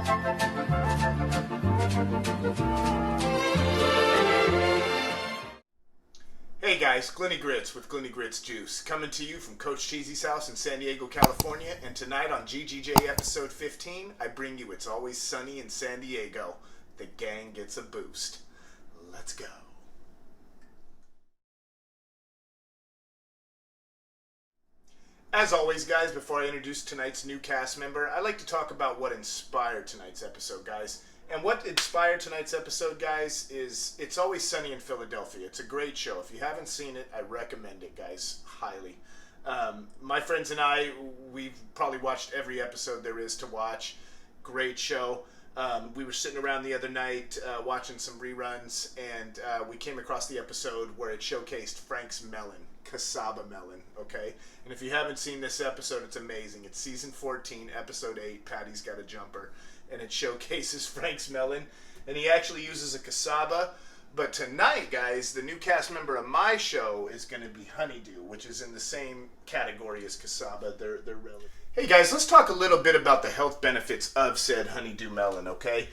Hey guys, Glenny Grits with Glenny Grits Juice, coming to you from Coach Cheesy's house in San Diego, California, and tonight on GGJ episode 15, I bring you It's Always Sunny in San Diego. The gang gets a boost. Let's go. As always, guys, before I introduce tonight's new cast member, I like to talk about what inspired tonight's episode, guys. And what inspired tonight's episode, guys, is It's Always Sunny in Philadelphia. It's a great show. If you haven't seen it, I recommend it, guys, highly. My friends and I, we've probably watched every episode there is to watch. Great show. We were sitting around the other night watching some reruns, and we came across the episode where it showcased Frank's melon, cassava melon, okay? And if you haven't seen this episode, it's amazing. It's season 14, episode 8, Paddy's Got a Jumper, and it showcases Frank's melon, and he actually uses a cassava. But tonight, guys, the new cast member of my show is going to be Honey Dew, which is in the same category as cassava. They're relative. Hey guys, let's talk a little bit about the health benefits of said Honey Dew Melon, okay?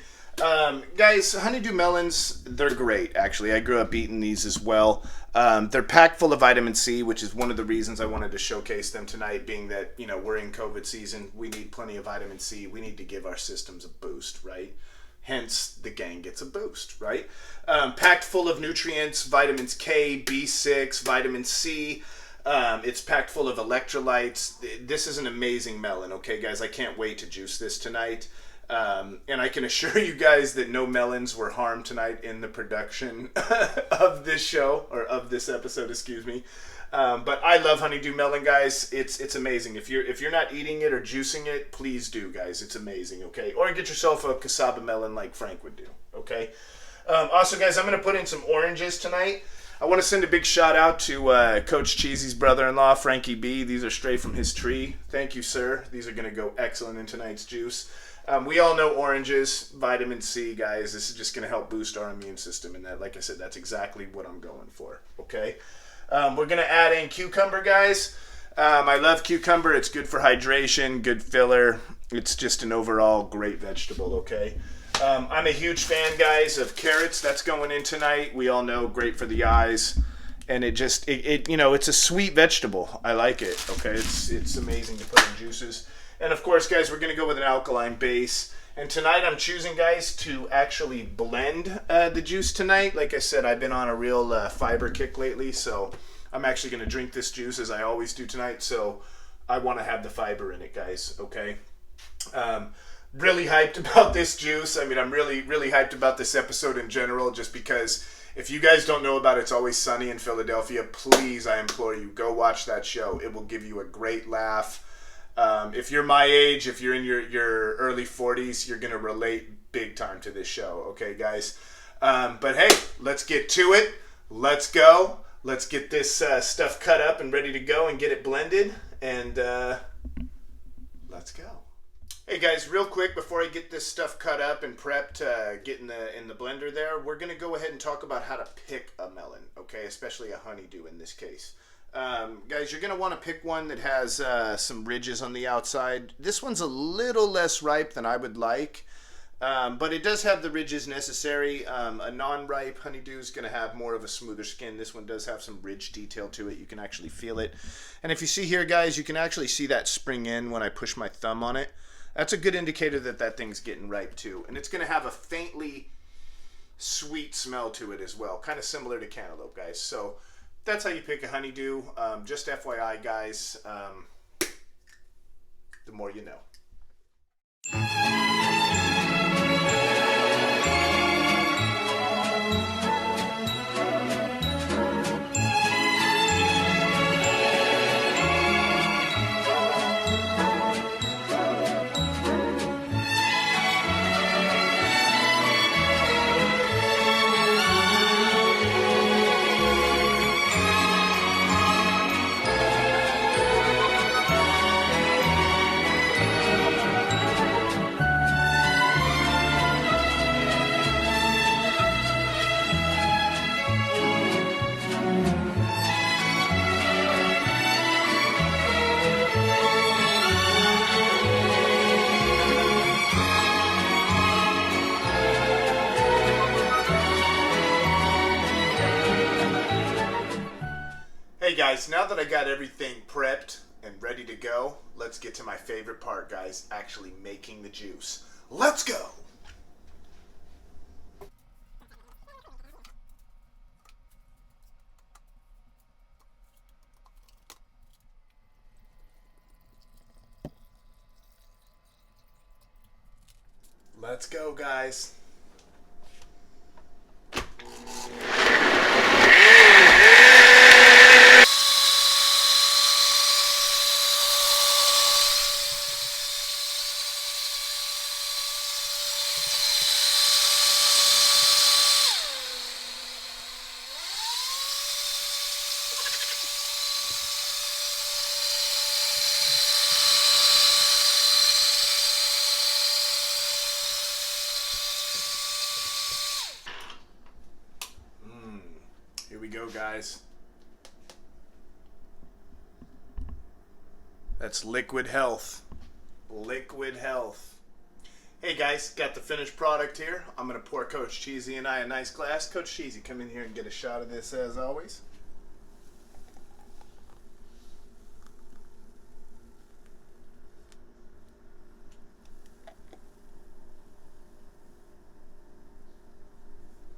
Guys, Honey Dew Melons, they're great, actually. I grew up eating these as well. They're packed full of vitamin C, which is one of the reasons I wanted to showcase them tonight, being that, you know, we're in COVID season. We need plenty of vitamin C. We need to give our systems a boost, right? Hence, the gang gets a boost, right? Packed full of nutrients, vitamins K, B6, vitamin C. It's packed full of electrolytes. This is an amazing melon, okay, guys? I can't wait to juice this tonight. And I can assure you guys that no melons were harmed tonight in the production of this show, or of this episode, excuse me. But I love Honey Dew Melon, guys. It's amazing. If you're not eating it or juicing it, please do, guys. It's amazing, okay? Or get yourself a cassava melon like Frank would do, okay? Also, guys, I'm going to put in some oranges tonight. I want to send a big shout out to Coach Cheesy's brother-in-law, Frankie B. These are straight from his tree. Thank you, sir. These are going to go excellent in tonight's juice. We all know oranges, vitamin C, guys. This is just going to help boost our immune system. And that, like I said, that's exactly what I'm going for, okay? We're going to add in cucumber, guys. I love cucumber. It's good for hydration, good filler. It's just an overall great vegetable, okay? I'm a huge fan, guys, of carrots. That's going in tonight. We all know, great for the eyes. And it just, you know, it's a sweet vegetable. I like it, okay? It's amazing to put in juices. And of course, guys, we're going to go with an alkaline base. And tonight I'm choosing, guys, to actually blend the juice tonight. Like I said, I've been on a real fiber kick lately, so I'm actually going to drink this juice as I always do tonight. So I want to have the fiber in it, guys, okay? Really hyped about this juice. I mean, I'm really hyped about this episode in general, just because if you guys don't know about It's Always Sunny in Philadelphia, please, I implore you, go watch that show. It will give you a great laugh. If you're my age, if you're in your early 40s, you're going to relate big time to this show, okay, guys? But hey, let's get to it. Let's go. Let's get this stuff cut up and ready to go and get it blended, and let's go. Hey guys, real quick before I get this stuff cut up and prepped, get in the blender there, we're going to go ahead and talk about how to pick a melon, okay, especially a honeydew in this case. Guys, you're going to want to pick one that has some ridges on the outside. This one's a little less ripe than I would like, but it does have the ridges necessary. A non-ripe honeydew is going to have more of a smoother skin. This one does have some ridge detail to it. You can actually feel it. And if you see here, guys, you can actually see that spring in when I push my thumb on it. That's a good indicator that that thing's getting ripe too. And it's going to have a faintly sweet smell to it as well, kind of similar to cantaloupe, guys. So that's how you pick a honeydew. Just FYI, guys, the more you know. Hey guys, now that I got everything prepped and ready to go, let's get to my favorite part, guys, actually making the juice. Let's go! Let's go, guys. Here we go, guys. That's liquid health. Liquid health. Hey guys, got the finished product here. I'm gonna pour Coach Cheesy and I a nice glass. Coach Cheesy, come in here and get a shot of this as always.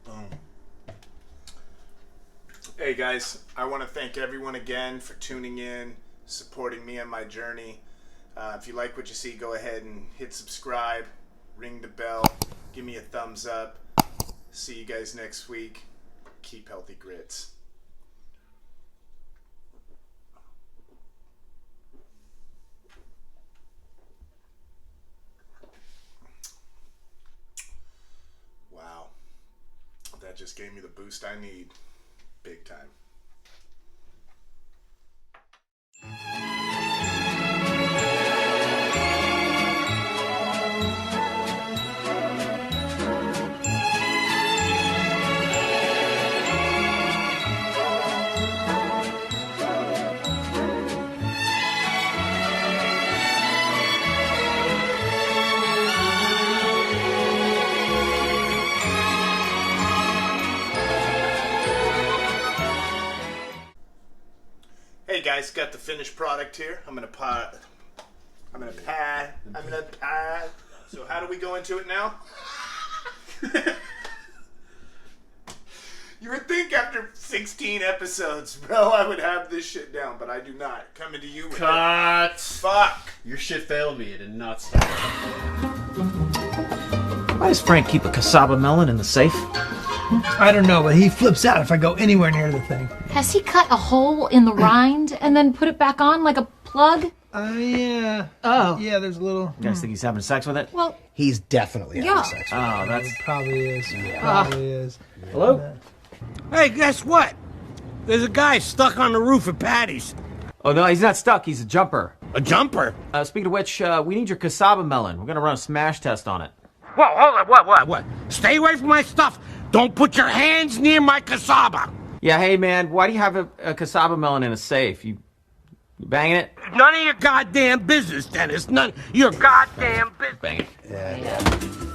Boom. Hey guys, I want to thank everyone again for tuning in, supporting me on my journey. If you like what you see, go ahead and hit subscribe, ring the bell, give me a thumbs up. See you guys next week. Keep healthy grits. Wow, that just gave me the boost I need. Big time. Hey guys, got the finished product here. I'm gonna pad. So how do we go into it now? You would think after 16 episodes, bro, I would have this shit down, but I do not. Coming to you with Cut! Fuck! Your shit failed me. It did not stop. Why does Frank keep a cassava melon in the safe? I don't know, but he flips out if I go anywhere near the thing. Has he cut a hole in the rind and then put it back on like a plug? Yeah. Oh. Yeah, there's a little... You guys think he's having sex with it? Well, He's definitely having Yeah. sex. Oh, that's... It probably is. Probably is. Hello? Hey, guess what? There's a guy stuck on the roof at Paddy's. Oh, no, he's not stuck. He's a jumper. A jumper? Speaking of which, we need your cassava melon. We're going to run a smash test on it. Whoa, hold on, what? Stay away from my stuff. Don't put your hands near my cassava. Yeah, hey, man, why do you have a cassava melon in a safe? You banging it? None of your goddamn business, Dennis. None of your goddamn business. Bang it. Yeah.